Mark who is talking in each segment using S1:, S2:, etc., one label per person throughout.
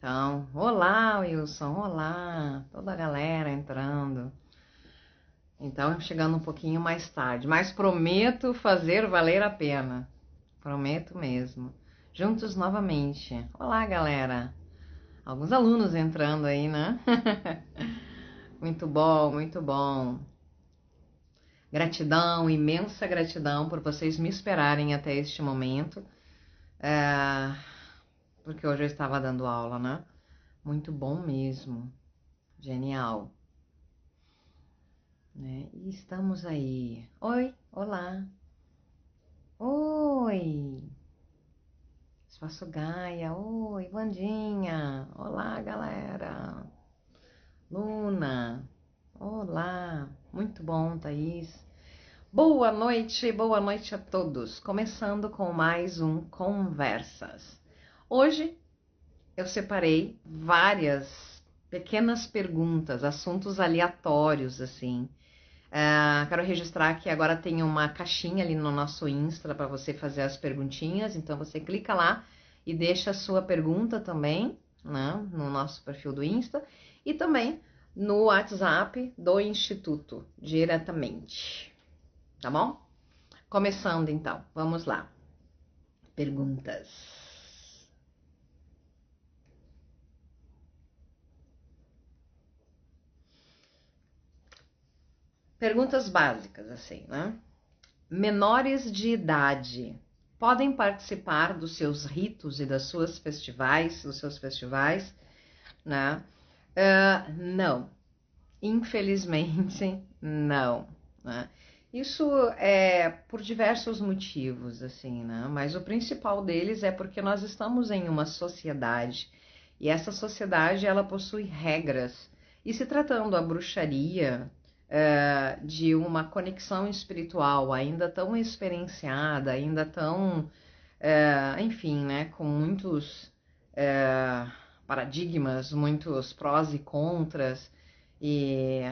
S1: Então, olá, Wilson, olá, toda a galera entrando. Então, chegando um pouquinho mais tarde, mas prometo fazer valer a pena. Prometo mesmo. Juntos novamente. Olá, galera. Alguns alunos entrando aí, né? Muito bom, muito bom. Gratidão, imensa gratidão por vocês me esperarem até este momento. Porque hoje eu estava dando aula, né? Muito bom mesmo. Genial. Né? E estamos aí. Oi, olá. Oi, Espaço Gaia. Oi, Vandinha. Olá, galera. Luna. Olá. Muito bom, Thaís. Boa noite a todos. Começando com mais um Conversas. Hoje eu separei várias pequenas perguntas, assuntos aleatórios, assim. Quero registrar que agora tem uma caixinha ali no nosso Insta para você fazer as perguntinhas. Então você clica lá e deixa a sua pergunta também, né, no nosso perfil do Insta e também no WhatsApp do Instituto diretamente. Tá bom? Começando então, vamos lá. Perguntas. Perguntas básicas, assim, né? Menores de idade podem participar dos seus ritos e das suas festivais, dos seus festivais, né? Não, infelizmente não, né? Isso é por diversos motivos, assim, né? Mas o principal deles é porque nós estamos em uma sociedade e essa sociedade ela possui regras. E se tratando a bruxaria de uma conexão espiritual ainda tão experienciada, ainda tão, enfim, né, com muitos é, paradigmas, muitos prós e contras, e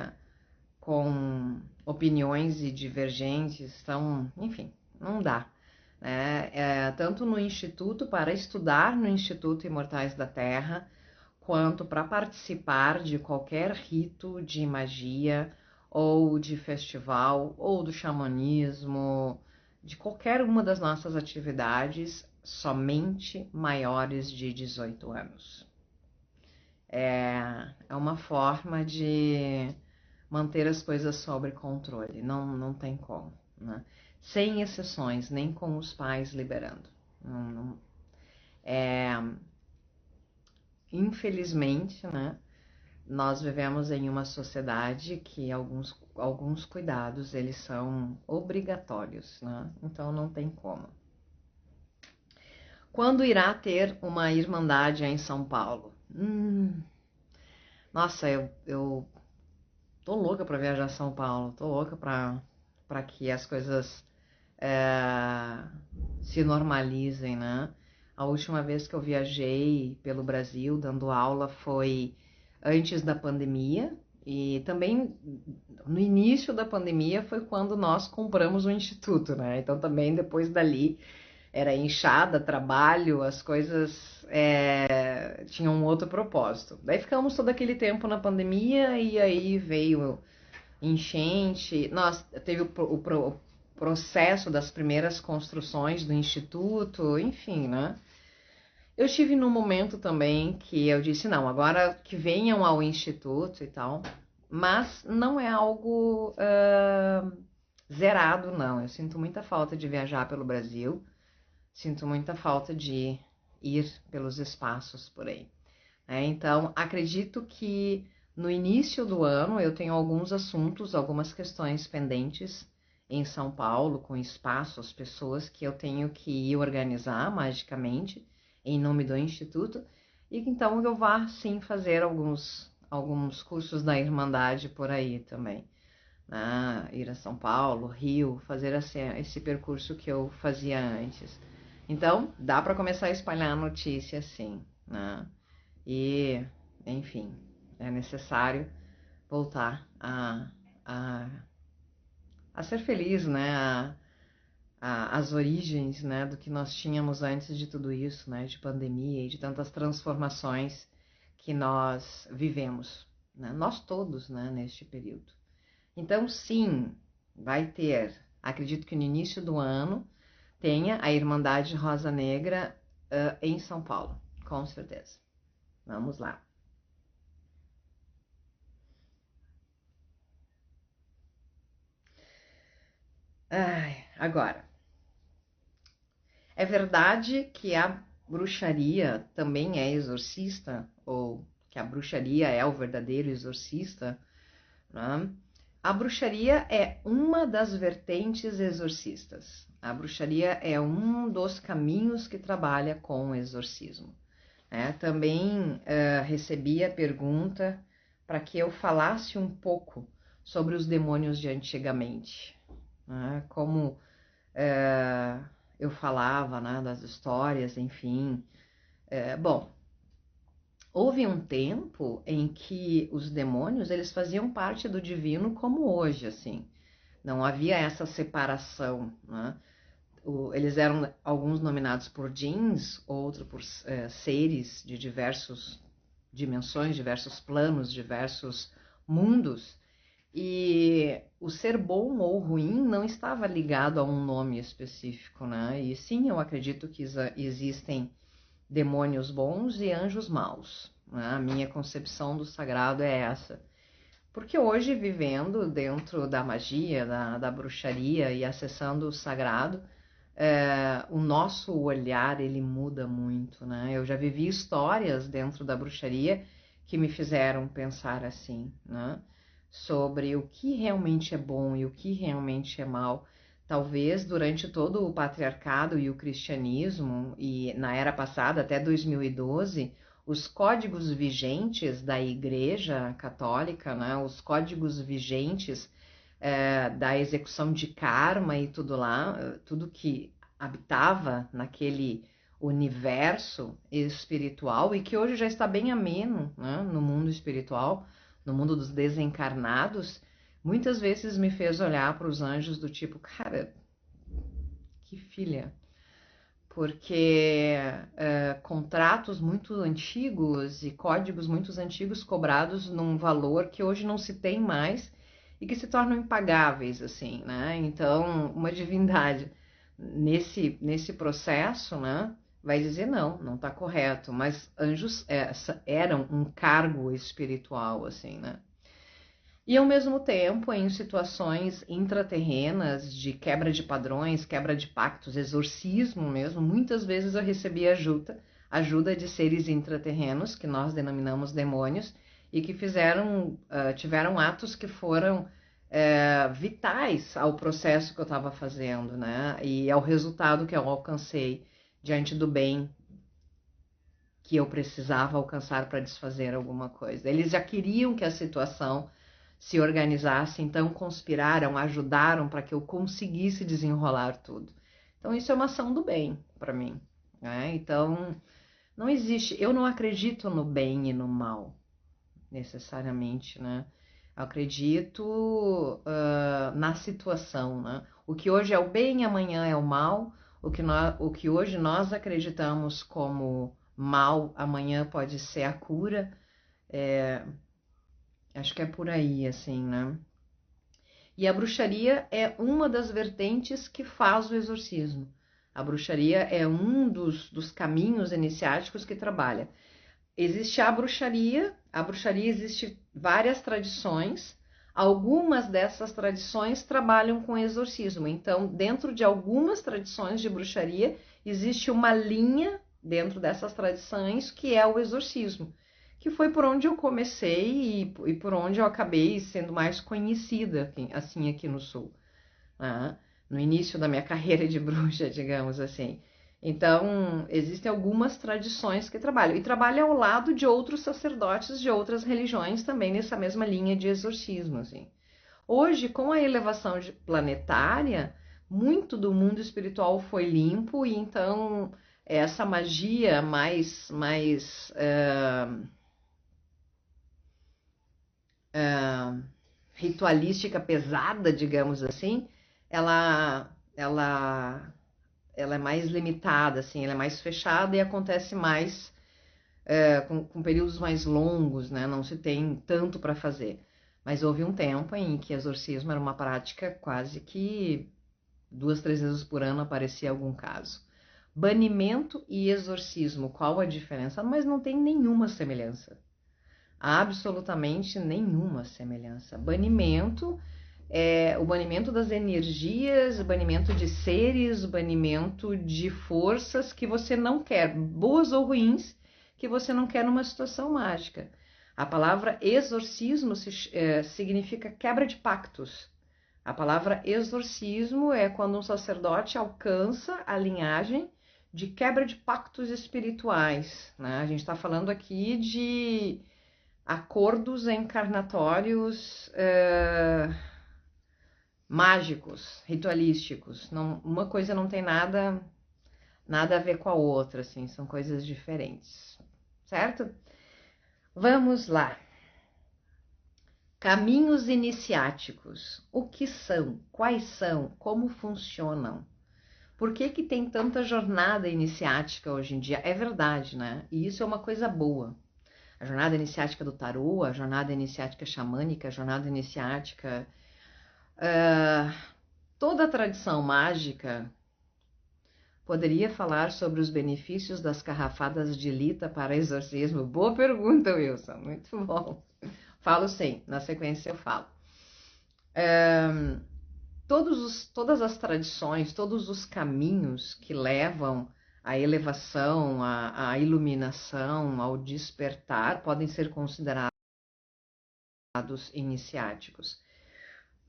S1: com opiniões e divergentes, então, enfim, não dá. Né? Tanto no Instituto, para estudar no Instituto Imortais da Terra, quanto para participar de qualquer rito de magia, ou de festival, ou do xamanismo, de qualquer uma das nossas atividades, somente maiores de 18 anos. É uma forma de manter as coisas sob controle, não tem como, né? Sem exceções, nem com os pais liberando. Infelizmente, né, nós vivemos em uma sociedade que alguns cuidados eles são obrigatórios, né? Então não tem como. Quando irá ter uma irmandade em São Paulo? Nossa, eu tô louca para viajar a São Paulo, tô louca para que as coisas é, se normalizem, né? A última vez que eu viajei pelo Brasil dando aula foi antes da pandemia e também no início da pandemia foi quando nós compramos o instituto, né? Então também depois dali era enxada, trabalho, as coisas tinham um outro propósito. Daí ficamos todo aquele tempo na pandemia e aí veio enchente. Nós teve o processo das primeiras construções do instituto, enfim, né? Eu estive num momento também que eu disse, não, agora que venham ao instituto e tal, mas não é algo zerado, não. Eu sinto muita falta de viajar pelo Brasil, sinto muita falta de ir pelos espaços por aí. Então, acredito que no início do ano eu tenho alguns assuntos, algumas questões pendentes em São Paulo, com espaços, pessoas que eu tenho que ir organizar magicamente em nome do Instituto, e que então eu vá sim fazer alguns cursos da Irmandade por aí também. Né? Ir a São Paulo, Rio, fazer esse percurso que eu fazia antes. Então, dá para começar a espalhar a notícia sim, né? E, enfim, é necessário voltar a, a ser feliz, né? As origens, né, do que nós tínhamos antes de tudo isso, né? De pandemia e de tantas transformações que nós vivemos, né? Nós todos, né, neste período. Então, sim, vai ter, acredito que no início do ano, tenha a Irmandade Rosa Negra em São Paulo, com certeza. Vamos lá. Agora, é verdade que a bruxaria também é exorcista, ou que a bruxaria é o verdadeiro exorcista, né? A bruxaria é uma das vertentes exorcistas. A bruxaria é um dos caminhos que trabalha com o exorcismo. Também recebi a pergunta para que eu falasse um pouco sobre os demônios de antigamente, né? Como eu falava, né, das histórias, enfim. Bom, houve um tempo em que os demônios eles faziam parte do divino como hoje, assim. Não havia essa separação, né? Eles eram alguns nominados por djinns, outros por seres de diversas dimensões, diversos planos, diversos mundos. E o ser bom ou ruim não estava ligado a um nome específico, né? E sim, eu acredito que existem demônios bons e anjos maus, né? A minha concepção do sagrado é essa. Porque hoje, vivendo dentro da magia, da bruxaria e acessando o sagrado, o nosso olhar ele muda muito, né? Eu já vivi histórias dentro da bruxaria que me fizeram pensar assim, né? Sobre o que realmente é bom e o que realmente é mal. Talvez durante todo o patriarcado e o cristianismo, e na era passada, até 2012, os códigos vigentes da Igreja Católica, né? Os códigos vigentes da execução de karma e tudo lá, tudo que habitava naquele universo espiritual e que hoje já está bem ameno, né, no mundo espiritual, no mundo dos desencarnados, muitas vezes me fez olhar para os anjos do tipo, cara, que filha, porque contratos muito antigos e códigos muito antigos cobrados num valor que hoje não se tem mais e que se tornam impagáveis, assim, né? Então, uma divindade nesse processo, né, vai dizer não está correto, mas anjos eram um cargo espiritual, assim, né? E ao mesmo tempo, em situações intraterrenas de quebra de padrões, quebra de pactos, exorcismo mesmo, muitas vezes eu recebi ajuda de seres intraterrenos, que nós denominamos demônios, e que tiveram atos que foram vitais ao processo que eu estava fazendo, né? E ao resultado que eu alcancei diante do bem que eu precisava alcançar para desfazer alguma coisa. Eles já queriam que a situação se organizasse, então conspiraram, ajudaram para que eu conseguisse desenrolar tudo. Então isso é uma ação do bem para mim, né? Então não existe, eu não acredito no bem e no mal necessariamente, né? Eu acredito na situação, né? O que hoje é o bem, amanhã é o mal. O que hoje nós acreditamos como mal, amanhã pode ser a cura. Acho que é por aí, assim, né? E a bruxaria é uma das vertentes que faz o exorcismo. A bruxaria é um dos caminhos iniciáticos que trabalha. Existe a bruxaria existe várias tradições, algumas dessas tradições trabalham com exorcismo. Então, dentro de algumas tradições de bruxaria, existe uma linha dentro dessas tradições que é o exorcismo, que foi por onde eu comecei e por onde eu acabei sendo mais conhecida, assim, aqui no Sul, né? No início da minha carreira de bruxa, digamos assim. Então, existem algumas tradições que trabalham, e trabalham ao lado de outros sacerdotes de outras religiões também nessa mesma linha de exorcismo, assim. Hoje, com a elevação planetária, muito do mundo espiritual foi limpo, e então essa magia mais ritualística pesada, digamos assim, ela é mais limitada, assim, ela é mais fechada e acontece mais com períodos mais longos, né? Não se tem tanto para fazer. Mas houve um tempo em que exorcismo era uma prática quase que 2, 3 vezes por ano aparecia algum caso. Banimento e exorcismo, qual a diferença? Mas não tem nenhuma semelhança. Absolutamente nenhuma semelhança. Banimento é o banimento das energias, o banimento de seres, o banimento de forças que você não quer, boas ou ruins, que você não quer numa situação mágica. A palavra exorcismo significa quebra de pactos. A palavra exorcismo é quando um sacerdote alcança a linhagem de quebra de pactos espirituais, né? A gente está falando aqui de acordos encarnatórios mágicos, ritualísticos. Não, uma coisa não tem nada a ver com a outra, assim, são coisas diferentes, certo? Vamos lá. Caminhos iniciáticos. O que são? Quais são? Como funcionam? Por que que tem tanta jornada iniciática hoje em dia? É verdade, né? E isso é uma coisa boa. A jornada iniciática do tarô, a jornada iniciática xamânica, a jornada iniciática... toda a tradição mágica poderia falar sobre os benefícios das carrafadas de lita para exorcismo? Boa pergunta, Wilson. Muito bom. Falo sim, na sequência eu falo. Todas as tradições, todos os caminhos que levam à elevação, à iluminação, ao despertar, podem ser considerados iniciáticos.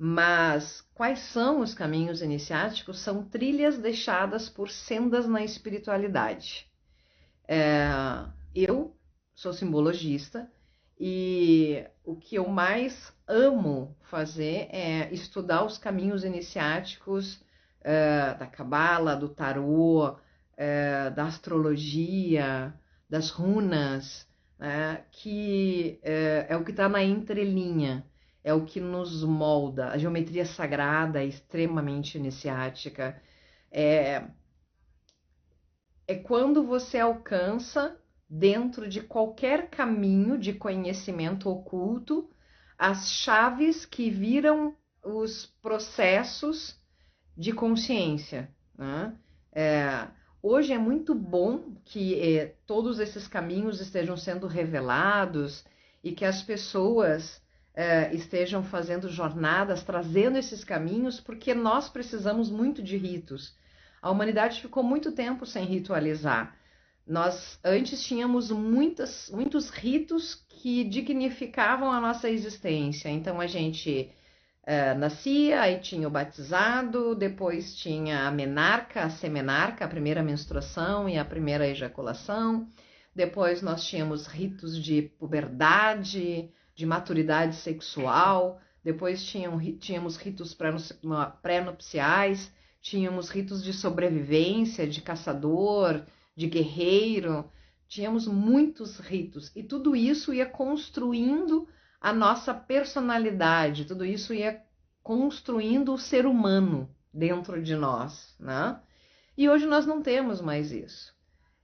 S1: Mas quais são os caminhos iniciáticos? São trilhas deixadas por sendas na espiritualidade. Eu sou simbologista e o que eu mais amo fazer é estudar os caminhos iniciáticos da cabala, do tarô, da astrologia, das runas, né, que é o que está na entrelinha, é o que nos molda. A geometria sagrada é extremamente iniciática. É quando você alcança, dentro de qualquer caminho de conhecimento oculto, as chaves que viram os processos de consciência, né? Hoje é muito bom que todos esses caminhos estejam sendo revelados e que as pessoas estejam fazendo jornadas, trazendo esses caminhos, porque nós precisamos muito de ritos. A humanidade ficou muito tempo sem ritualizar. Nós antes tínhamos muitos ritos que dignificavam a nossa existência. Então a gente nascia, aí tinha o batizado, depois tinha a menarca, a semenarca, a primeira menstruação e a primeira ejaculação. Depois nós tínhamos ritos de puberdade, de maturidade sexual. Depois tínhamos ritos pré-nupciais, tínhamos ritos de sobrevivência, de caçador, de guerreiro. Tínhamos muitos ritos e tudo isso ia construindo a nossa personalidade, tudo isso ia construindo o ser humano dentro de nós, né? E hoje nós não temos mais isso.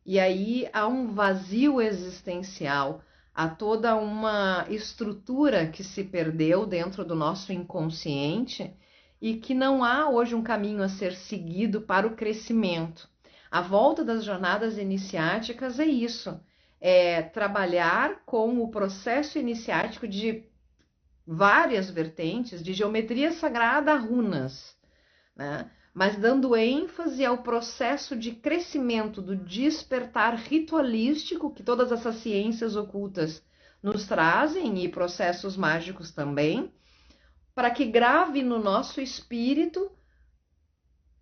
S1: E aí há um vazio existencial, há toda uma estrutura que se perdeu dentro do nosso inconsciente e que não há hoje um caminho a ser seguido para o crescimento. A volta das jornadas iniciáticas é isso, é trabalhar com o processo iniciático de várias vertentes, de geometria sagrada a runas, né? Mas dando ênfase ao processo de crescimento do despertar ritualístico que todas essas ciências ocultas nos trazem e processos mágicos também, para que grave no nosso espírito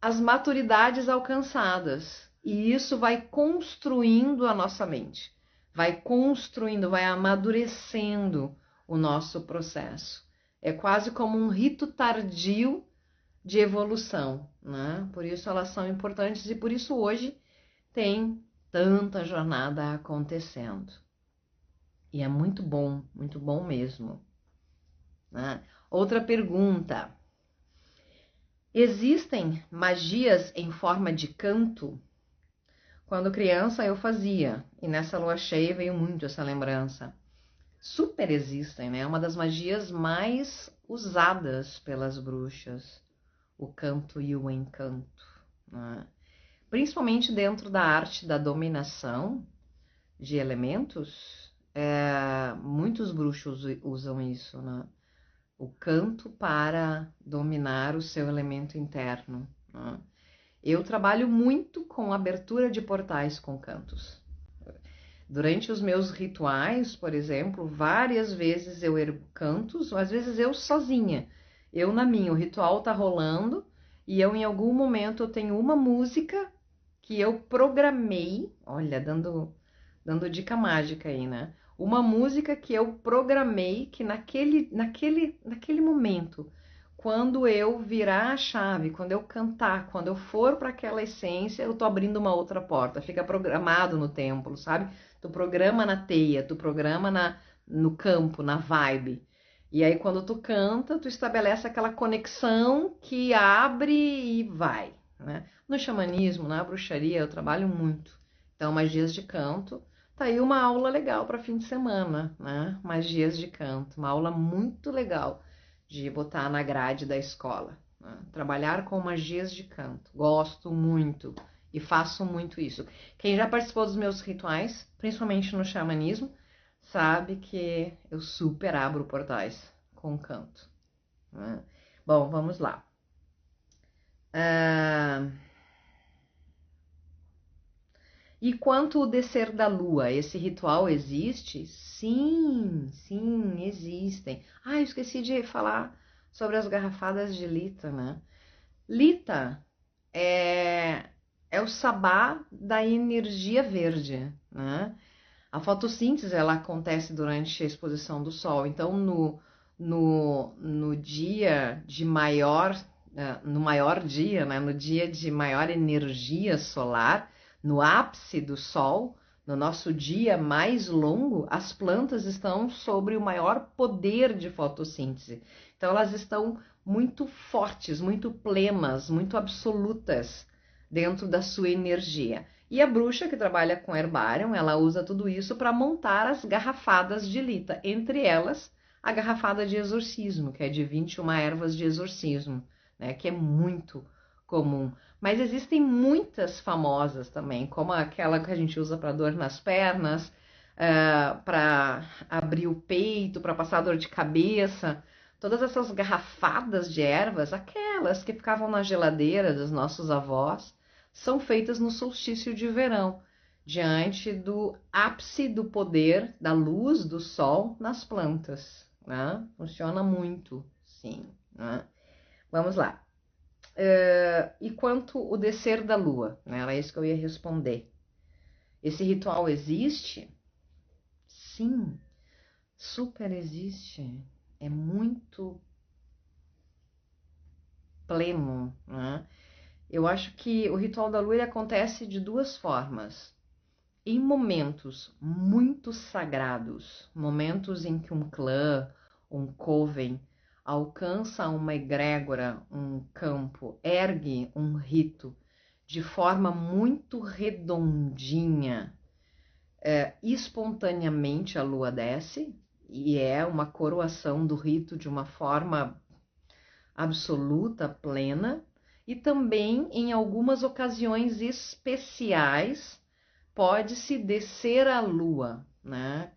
S1: as maturidades alcançadas. E isso vai construindo a nossa mente, vai construindo, vai amadurecendo o nosso processo. É quase como um rito tardio de evolução, né? Por isso elas são importantes e por isso hoje tem tanta jornada acontecendo. E é muito bom mesmo, né? Outra pergunta. Existem magias em forma de canto? Quando criança eu fazia, e nessa lua cheia veio muito essa lembrança. Super existem, né? É uma das magias mais usadas pelas bruxas, o canto e o encanto, né? Principalmente dentro da arte da dominação de elementos, muitos bruxos usam isso, né? O canto para dominar o seu elemento interno, né? Eu trabalho muito com abertura de portais com cantos. Durante os meus rituais, por exemplo, várias vezes eu ergo cantos, às vezes eu sozinha. Eu na minha, o ritual tá rolando e eu em algum momento eu tenho uma música que eu programei, olha, dando dica mágica aí, né? Uma música que eu programei que naquele momento, quando eu virar a chave, quando eu cantar, quando eu for para aquela essência, eu tô abrindo uma outra porta. Fica programado no templo, sabe? Tu programa na teia, tu programa no campo, na vibe. E aí quando tu canta, tu estabelece aquela conexão que abre e vai, né? No xamanismo, na bruxaria, eu trabalho muito. Então, magias de canto. Tá aí uma aula legal para fim de semana, né? Magias de canto, uma aula muito legal de botar na grade da escola, né? Trabalhar com magias de canto. Gosto muito e faço muito isso. Quem já participou dos meus rituais, principalmente no xamanismo, sabe que eu super abro portais com canto, né? Bom, vamos lá. E quanto o descer da lua, esse ritual existe? Sim, sim, existem. Ah, eu esqueci de falar sobre as garrafadas de Lita, né? Lita é o sabá da energia verde, né? A fotossíntese ela acontece durante a exposição do sol. Então, no dia de maior, no maior dia, né? No dia de maior energia solar, no ápice do sol, no nosso dia mais longo, as plantas estão sobre o maior poder de fotossíntese. Então, elas estão muito fortes, muito plenas, muito absolutas dentro da sua energia. E a bruxa que trabalha com herbárium, ela usa tudo isso para montar as garrafadas de Lita, entre elas a garrafada de exorcismo, que é de 21 ervas de exorcismo, né, que é muito comum. Mas existem muitas famosas também, como aquela que a gente usa para dor nas pernas, para abrir o peito, para passar dor de cabeça. Todas essas garrafadas de ervas, aquelas que ficavam na geladeira dos nossos avós, são feitas no solstício de verão, diante do ápice do poder da luz do sol nas plantas, né? Funciona muito, sim, né? Vamos lá. E quanto o descer da lua, né? Era isso que eu ia responder. Esse ritual existe? Sim, super existe. É muito pleno, né? Eu acho que o ritual da lua ele acontece de duas formas. Em momentos muito sagrados, momentos em que um clã, um coven, alcança uma egrégora, um campo, ergue um rito de forma muito redondinha, espontaneamente a lua desce, e é uma coroação do rito de uma forma absoluta, plena, e também em algumas ocasiões especiais pode-se descer a lua, né?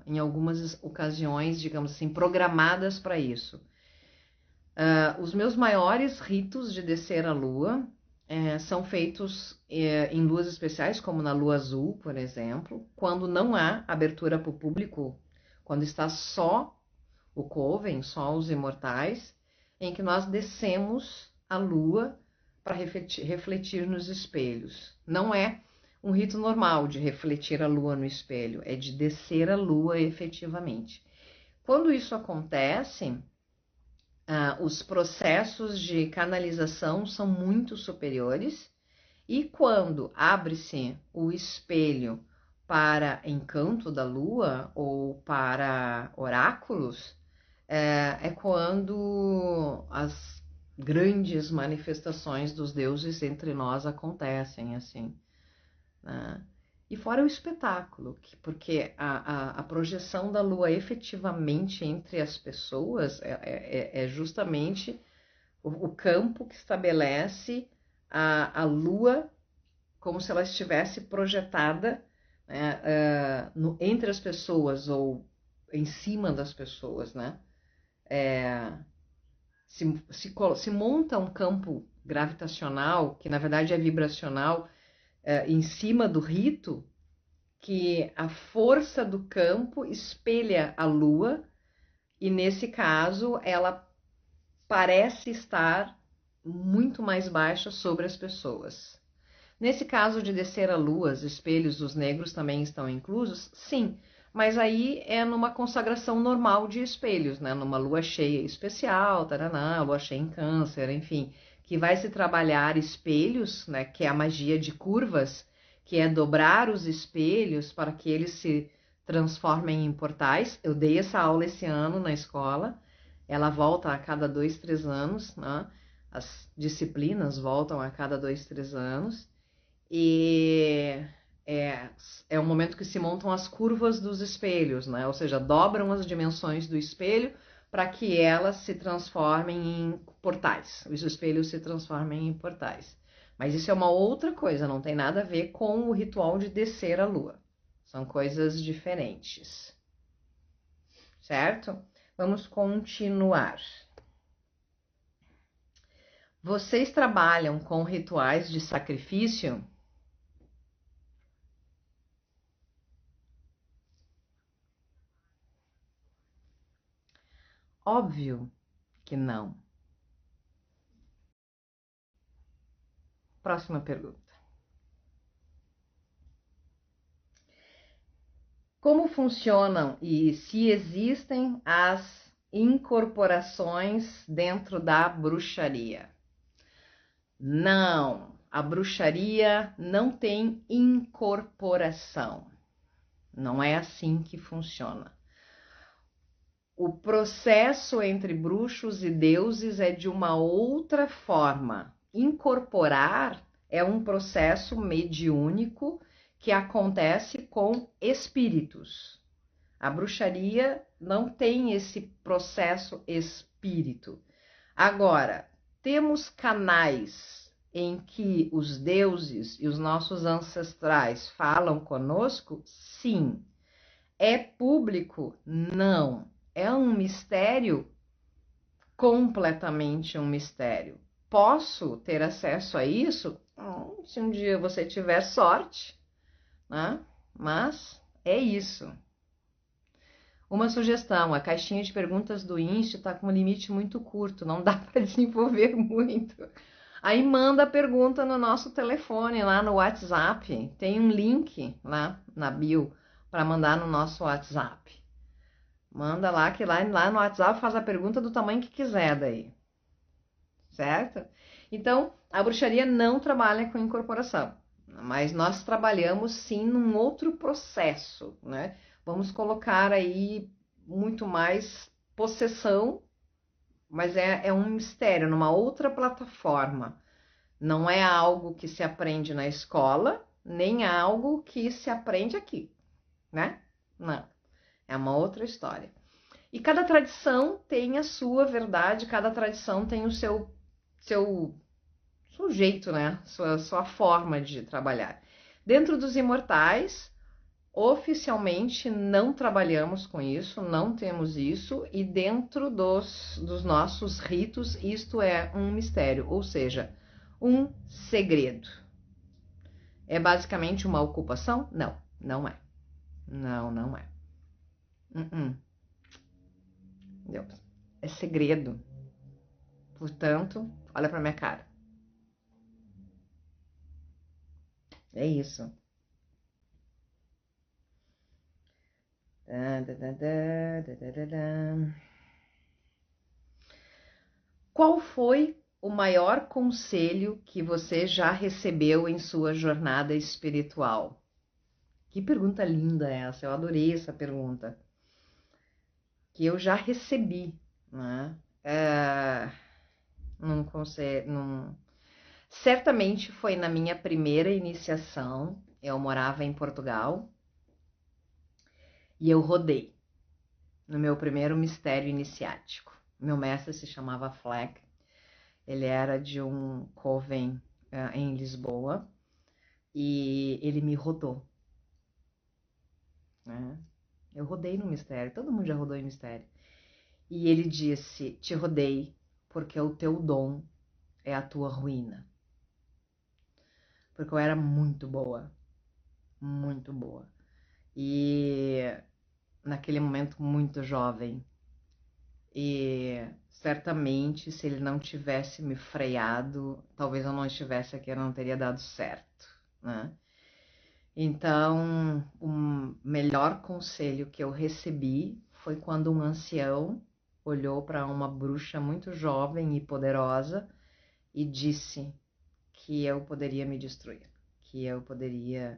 S1: Em algumas ocasiões, digamos assim, programadas para isso. Os meus maiores ritos de descer a lua são feitos em luas especiais, como na lua azul, por exemplo, quando não há abertura para o público, quando está só o coven, só os imortais, em que nós descemos a lua para refletir nos espelhos. Não é um rito normal de refletir a lua no espelho, é de descer a lua efetivamente. Quando isso acontece, os processos de canalização são muito superiores, e quando abre-se o espelho para encanto da lua ou para oráculos, é quando as grandes manifestações dos deuses entre nós acontecem, assim. né? E fora o espetáculo, porque a projeção da lua efetivamente entre as pessoas é justamente o campo que estabelece a lua como se ela estivesse projetada, né, entre as pessoas ou em cima das pessoas, né? Se monta um campo gravitacional, que na verdade é vibracional, em cima do rito, que a força do campo espelha a lua, e nesse caso ela parece estar muito mais baixa sobre as pessoas. Nesse caso de descer a lua, os espelhos dos negros também estão inclusos? Sim, mas aí é numa consagração normal de espelhos, né? Numa lua cheia especial, taraná, lua cheia em câncer, enfim, que vai se trabalhar espelhos, né? Que é a magia de curvas, que é dobrar os espelhos para que eles se transformem em portais. Eu dei essa aula esse ano na escola, ela volta a cada 2, 3 anos, né? As disciplinas voltam a cada 2, 3 anos. E é um momento que se montam as curvas dos espelhos, né? Ou seja, dobram as dimensões do espelho para que elas se transformem em portais. Os espelhos se transformem em portais. Mas isso é uma outra coisa, não tem nada a ver com o ritual de descer a lua. São coisas diferentes. Certo? Vamos continuar. Vocês trabalham com rituais de sacrifício? Óbvio que não. Próxima pergunta. Como funcionam e se existem as incorporações dentro da bruxaria? Não, a bruxaria não tem incorporação. Não é assim que funciona. O processo entre bruxos e deuses é de uma outra forma. Incorporar é um processo mediúnico que acontece com espíritos. A bruxaria não tem esse processo espírito. Agora, temos canais em que os deuses e os nossos ancestrais falam conosco? Sim. É público? Não. É um mistério? Completamente um mistério. Posso ter acesso a isso? Se um dia você tiver sorte, né? Mas é isso. Uma sugestão: a caixinha de perguntas do Insta está com um limite muito curto, não dá para desenvolver muito. Aí manda a pergunta no nosso telefone, lá no WhatsApp. Tem um link lá na bio para mandar no nosso WhatsApp. Manda lá, que lá no WhatsApp faz a pergunta do tamanho que quiser daí. Certo? Então, a bruxaria não trabalha com incorporação, mas nós trabalhamos sim num outro processo, né? Vamos colocar aí muito mais possessão, mas é um mistério, numa outra plataforma. Não é algo que se aprende na escola, nem algo que se aprende aqui, né? Não, é uma outra história. E cada tradição tem a sua verdade, cada tradição tem o seu jeito, né? Sua forma de trabalhar. Dentro dos imortais, oficialmente não trabalhamos com isso, não temos isso, e dentro dos nossos ritos, isto é um mistério, ou seja, um segredo. É basicamente uma ocupação? Não, não é. Não, não é. Entendeu? É segredo. Portanto, olha pra minha cara. É isso. Qual foi o maior conselho que você já recebeu em sua jornada espiritual? Que pergunta linda essa, eu adorei essa pergunta. Que eu já recebi, né? Num conselho, certamente foi na minha primeira iniciação, eu morava em Portugal e eu rodei no meu primeiro mistério iniciático. Meu mestre se chamava Fleck, ele era de um coven em Lisboa e ele me rodou, né? Eu rodei no mistério, todo mundo já rodou em mistério. E ele disse, te rodei porque o teu dom é a tua ruína. Porque eu era muito boa, muito boa. E naquele momento muito jovem. E certamente se ele não tivesse me freado, talvez eu não estivesse aqui, eu não teria dado certo, né? Então, o melhor conselho que eu recebi foi quando um ancião olhou para uma bruxa muito jovem e poderosa e disse que eu poderia me destruir, que eu poderia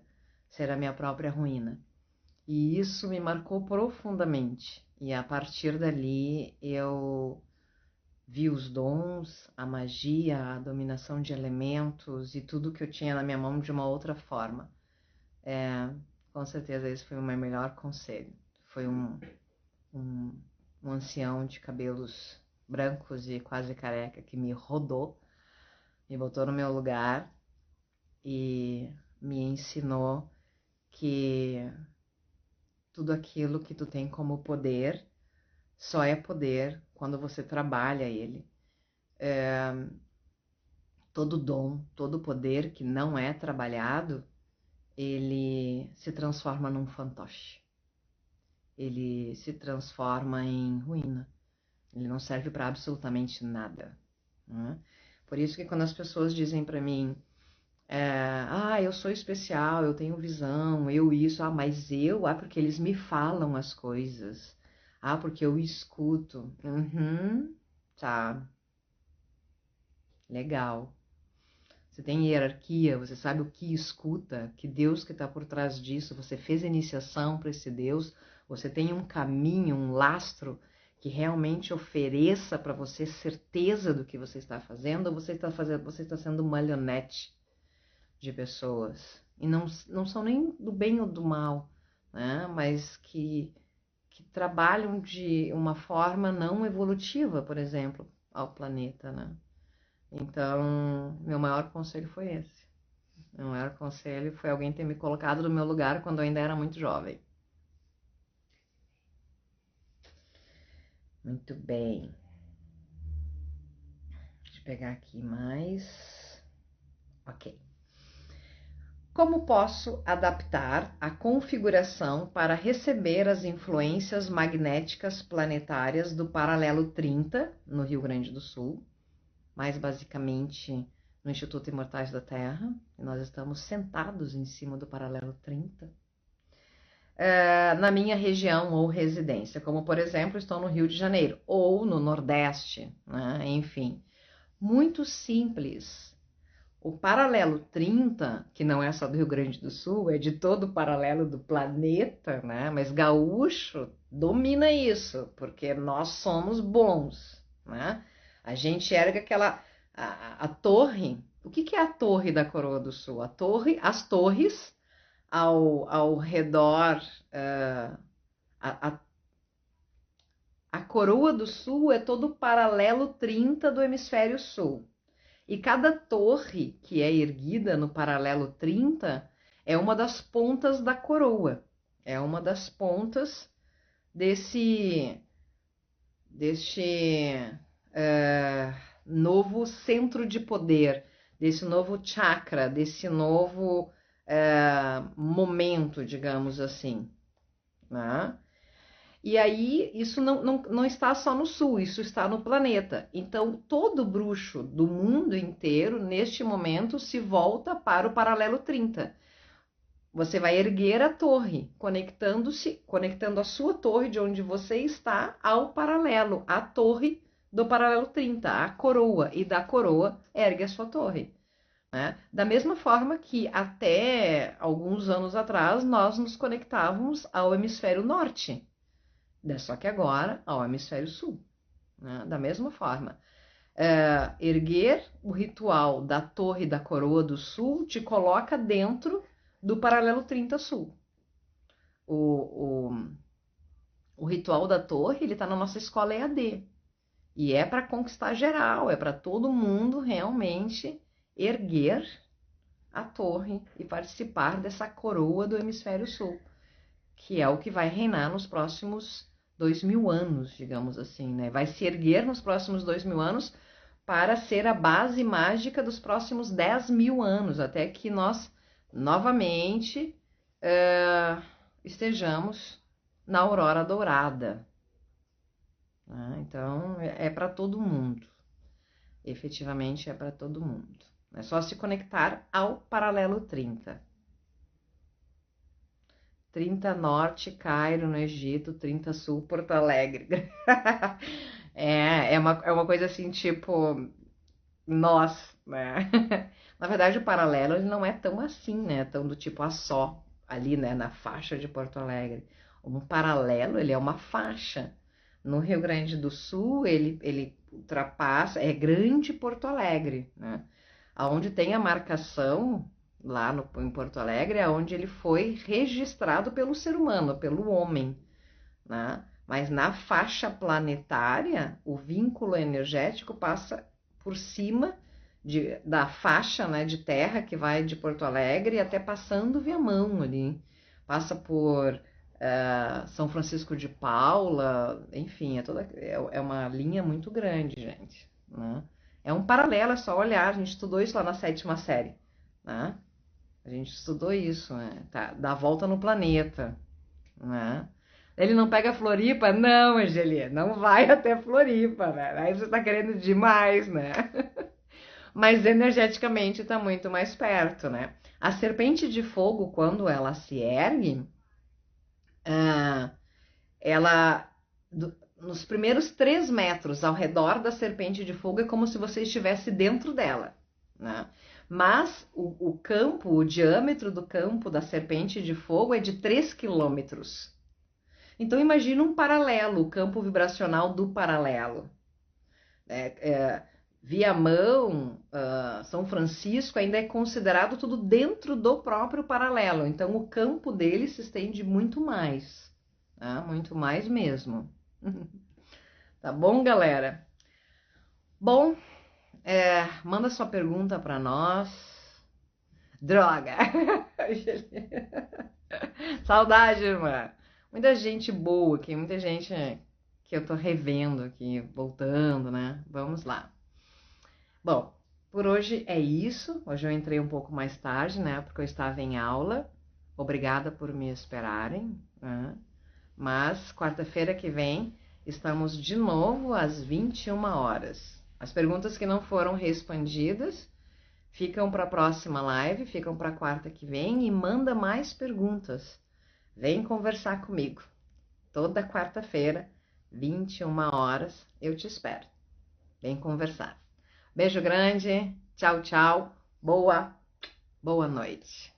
S1: ser a minha própria ruína. E isso me marcou profundamente. E a partir dali eu vi os dons, a magia, a dominação de elementos e tudo que eu tinha na minha mão de uma outra forma. Com certeza esse foi o meu melhor conselho. Foi um ancião de cabelos brancos e quase careca que me rodou, me botou no meu lugar e me ensinou que tudo aquilo que tu tem como poder só é poder quando você trabalha ele. Todo dom, todo poder que não é trabalhado, ele se transforma num fantoche. Ele se transforma em ruína. Ele não serve para absolutamente nada, né? Por isso que quando as pessoas dizem para mim, eu sou especial, eu tenho visão, eu isso, mas eu, porque eles me falam as coisas, porque eu escuto. Tá, legal. Você tem hierarquia, você sabe o que escuta, que Deus que está por trás disso, você fez a iniciação para esse Deus, você tem um caminho, um lastro que realmente ofereça para você certeza do que você está fazendo, ou você está sendo marionete de pessoas. E não são nem do bem ou do mal, né? Mas que trabalham de uma forma não evolutiva, por exemplo, ao planeta, né? Então, meu maior conselho foi esse. Meu maior conselho foi alguém ter me colocado no meu lugar quando eu ainda era muito jovem. Muito bem. Deixa eu pegar aqui mais. Ok. Como posso adaptar a configuração para receber as influências magnéticas planetárias do paralelo 30, no Rio Grande do Sul, mais basicamente no Instituto Imortais da Terra, e nós estamos sentados em cima do paralelo 30, na minha região ou residência, como por exemplo, estou no Rio de Janeiro, ou no Nordeste, né? Enfim, muito simples. O paralelo 30, que não é só do Rio Grande do Sul, é de todo o paralelo do planeta, né? Mas gaúcho domina isso, porque nós somos bons, né? A gente ergue a torre. O que é a torre da Coroa do Sul? As torres ao redor. A Coroa do Sul é todo o paralelo 30 do hemisfério sul. E cada torre que é erguida no paralelo 30 é uma das pontas da coroa. É uma das pontas deste novo centro de poder, desse novo chakra, desse novo momento, digamos assim, né? E aí, isso não está só no sul, isso está no planeta. Então, todo bruxo do mundo inteiro, neste momento, se volta para o paralelo 30. Você vai erguer a torre, conectando a sua torre de onde você está ao paralelo, a torre do paralelo 30, a coroa, e da coroa ergue a sua torre, né? Da mesma forma que até alguns anos atrás nós nos conectávamos ao hemisfério norte, só que agora ao hemisfério sul, né? Da mesma forma. Erguer o ritual da Torre da Coroa do Sul te coloca dentro do paralelo 30 sul. O, o ritual da torre, ele está na nossa escola EAD. E é para conquistar geral, é para todo mundo realmente erguer a torre e participar dessa coroa do hemisfério sul, que é o que vai reinar nos próximos 2000 anos, digamos assim, né? Vai se erguer nos próximos 2000 anos para ser a base mágica dos próximos 10.000 anos, até que nós novamente estejamos na aurora dourada. Então, é para todo mundo. Efetivamente, é para todo mundo. É só se conectar ao paralelo 30. 30 Norte, Cairo, no Egito, 30 Sul, Porto Alegre. É uma coisa assim, tipo, nós, né? Na verdade, o paralelo ele não é tão assim, né? Tão do tipo a só, ali, né? Na faixa de Porto Alegre. Um paralelo, ele é uma faixa. No Rio Grande do Sul, ele ultrapassa, é Grande Porto Alegre, né? Onde tem a marcação, lá em Porto Alegre, é onde ele foi registrado pelo ser humano, pelo homem, né? Mas na faixa planetária, o vínculo energético passa por cima da faixa, né, de terra que vai de Porto Alegre até passando Viamão ali. Passa por São Francisco de Paula, enfim, é uma linha muito grande, gente, né? É um paralelo, é só olhar, a gente estudou isso lá na 7ª série, né? A gente estudou isso, né? Tá, dá volta no planeta, né? Ele não pega Floripa? Não, Angelia, não vai até Floripa, né? Aí você tá querendo demais, né? Mas energeticamente tá muito mais perto, né? A serpente de fogo, quando ela se ergue, ela, nos primeiros 3 metros ao redor da serpente de fogo, é como se você estivesse dentro dela, né? Mas o diâmetro do campo da serpente de fogo é de 3 quilômetros. Então imagina um paralelo, o campo vibracional do paralelo. Viamão, São Francisco ainda é considerado tudo dentro do próprio paralelo. Então o campo dele se estende muito mais, tá? Muito mais mesmo. Tá bom, galera? Bom, manda sua pergunta para nós. Droga! Saudade, irmã. Muita gente boa aqui, muita gente que eu tô revendo aqui, voltando, né? Vamos lá. Bom, por hoje é isso. Hoje eu entrei um pouco mais tarde, né? Porque eu estava em aula. Obrigada por me esperarem, né? Mas quarta-feira que vem estamos de novo às 21 horas. As perguntas que não foram respondidas ficam para a próxima live, ficam para quarta que vem e manda mais perguntas. Vem conversar comigo. Toda quarta-feira, 21 horas, eu te espero. Vem conversar. Beijo grande, tchau, tchau, boa noite.